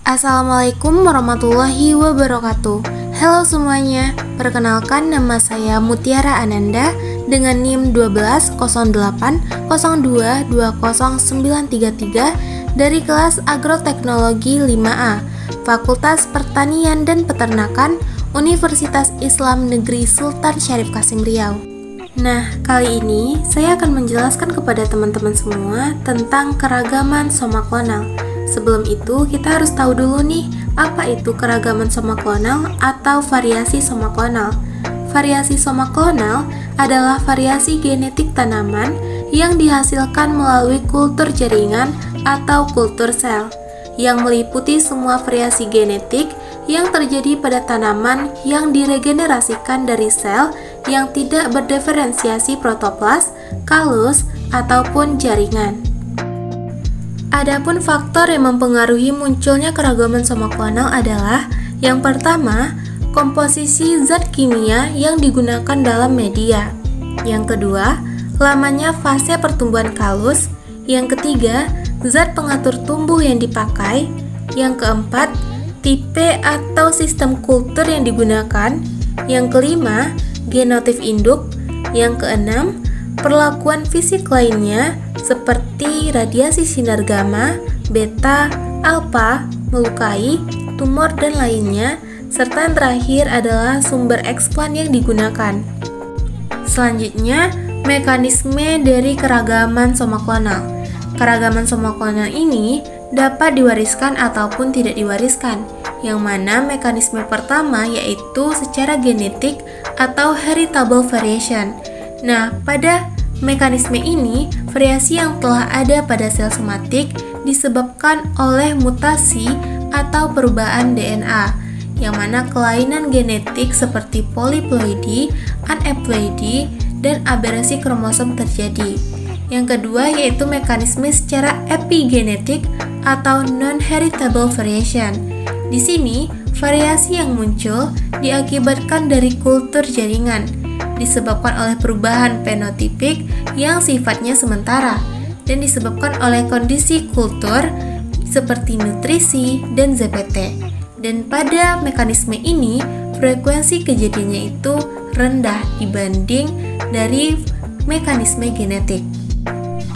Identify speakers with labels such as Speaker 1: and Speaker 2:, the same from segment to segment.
Speaker 1: Assalamualaikum warahmatullahi wabarakatuh. Halo semuanya, perkenalkan nama saya Mutiara Ananda dengan NIM 1208022093 dari kelas Agroteknologi 5A, Fakultas Pertanian dan Peternakan, Universitas Islam Negeri Sultan Syarif Kasim Riau. Nah, kali ini saya akan menjelaskan kepada teman-teman semua tentang keragaman soma klonal. Sebelum itu, kita harus tahu dulu nih, apa itu keragaman soma klonal atau variasi soma klonal. Variasi soma klonal adalah variasi genetik tanaman yang dihasilkan melalui kultur jaringan atau kultur sel, yang meliputi semua variasi genetik yang terjadi pada tanaman yang diregenerasikan dari sel yang tidak berdiferensiasi protoplas, kalus, ataupun jaringan. Adapun faktor yang mempengaruhi munculnya keragaman soma klonal adalah yang pertama, komposisi zat kimia yang digunakan dalam media. Yang kedua, lamanya fase pertumbuhan kalus. Yang ketiga, zat pengatur tumbuh yang dipakai. Yang keempat, tipe atau sistem kultur yang digunakan. Yang kelima, genotip induk. Yang keenam, perlakuan fisik lainnya seperti radiasi sinar gamma, beta, alfa, melukai, tumor, dan lainnya, serta yang terakhir adalah sumber eksplan yang digunakan. Selanjutnya, mekanisme dari keragaman soma klonal. Keragaman soma klonal ini dapat diwariskan ataupun tidak diwariskan, yang mana mekanisme pertama yaitu secara genetik atau heritable variation. Nah, pada mekanisme ini, variasi yang telah ada pada sel somatik disebabkan oleh mutasi atau perubahan DNA, yang mana kelainan genetik seperti polyploidy, aneuploidy, dan aberasi kromosom terjadi. Yang kedua yaitu mekanisme secara epigenetik atau non-heritable variation. Di sini, variasi yang muncul diakibatkan dari kultur jaringan, disebabkan oleh perubahan fenotipik yang sifatnya sementara dan disebabkan oleh kondisi kultur seperti nutrisi dan ZPT. Dan pada mekanisme ini, frekuensi kejadiannya itu rendah dibanding dari mekanisme genetik.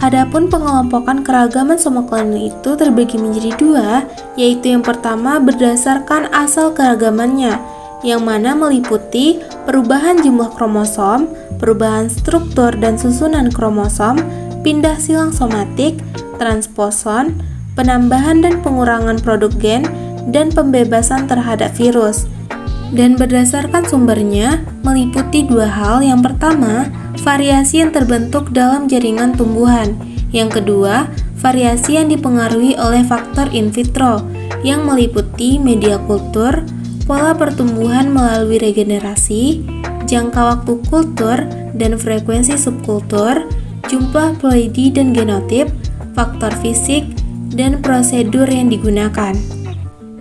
Speaker 1: Adapun pengelompokan keragaman soma klonal itu terbagi menjadi dua, yaitu yang pertama berdasarkan asal keragamannya, yang mana meliputi perubahan jumlah kromosom, perubahan struktur dan susunan kromosom, pindah silang somatik, transposon, penambahan dan pengurangan produk gen, dan pembebasan terhadap virus. Dan berdasarkan sumbernya, meliputi dua hal. Yang pertama, variasi yang terbentuk dalam jaringan tumbuhan. Yang kedua, variasi yang dipengaruhi oleh faktor in vitro, yang meliputi media kultur, pola pertumbuhan melalui regenerasi, jangka waktu kultur dan frekuensi subkultur, jumlah ploidy dan genotip, faktor fisik, dan prosedur yang digunakan.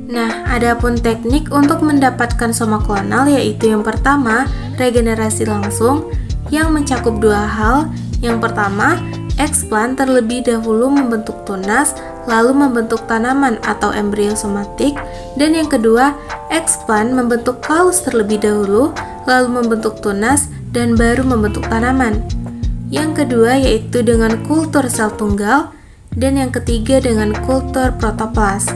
Speaker 1: Nah, adapun teknik untuk mendapatkan soma klonal yaitu yang pertama, regenerasi langsung yang mencakup dua hal. Yang pertama, eksplan terlebih dahulu membentuk tunas, lalu membentuk tanaman atau embrio somatik, dan yang kedua, eksplan membentuk kalus terlebih dahulu, lalu membentuk tunas, dan baru membentuk tanaman. Yang kedua yaitu dengan kultur sel tunggal, dan yang ketiga dengan kultur protoplas.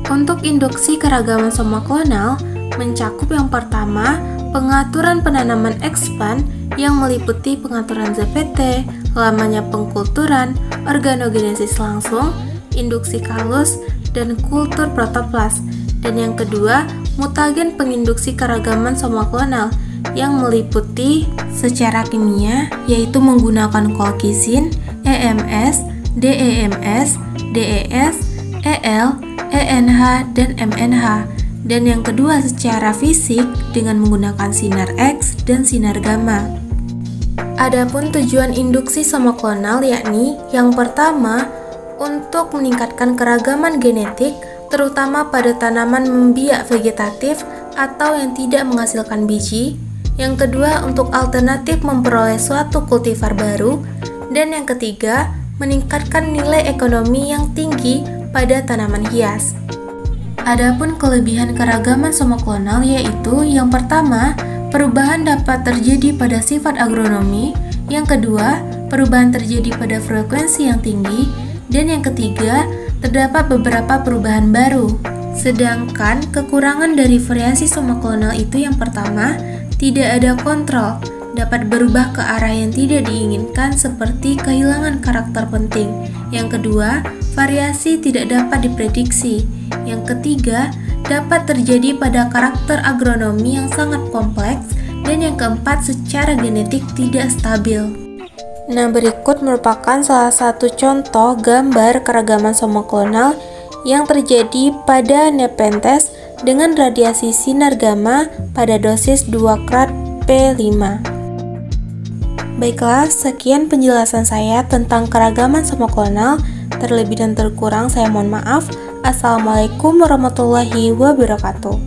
Speaker 1: Untuk induksi keragaman soma klonal mencakup yang pertama, pengaturan penanaman eksplan yang meliputi pengaturan ZPT, lamanya pengkulturan, organogenesis langsung, induksi kalus, dan kultur protoplas. Dan yang kedua, mutagen penginduksi keragaman soma klonal yang meliputi secara kimia yaitu menggunakan colchicine, EMS, DEMS, DES, EL, ENH, dan MNH. Dan yang kedua secara fisik dengan menggunakan sinar X dan sinar gamma. Adapun tujuan induksi soma klonal yakni yang pertama untuk meningkatkan keragaman genetik terutama pada tanaman membiak vegetatif atau yang tidak menghasilkan biji. Yang kedua untuk alternatif memperoleh suatu kultivar baru. Dan yang ketiga meningkatkan nilai ekonomi yang tinggi pada tanaman hias. Adapun kelebihan keragaman somoklonal yaitu yang pertama, perubahan dapat terjadi pada sifat agronomi, yang kedua, perubahan terjadi pada frekuensi yang tinggi, dan yang ketiga, terdapat beberapa perubahan baru. Sedangkan kekurangan dari variasi somoklonal itu yang pertama, tidak ada kontrol, dapat berubah ke arah yang tidak diinginkan seperti kehilangan karakter penting. Yang kedua, variasi tidak dapat diprediksi. Yang ketiga, dapat terjadi pada karakter agronomi yang sangat kompleks. Dan yang keempat, secara genetik tidak stabil. Nah, berikut merupakan salah satu contoh gambar keragaman somoklonal yang terjadi pada Nepenthes dengan radiasi sinar gamma pada dosis 2x P5. Baiklah, sekian penjelasan saya tentang keragaman somoklonal. Terlebih dan terkurang saya mohon maaf. Assalamualaikum warahmatullahi wabarakatuh.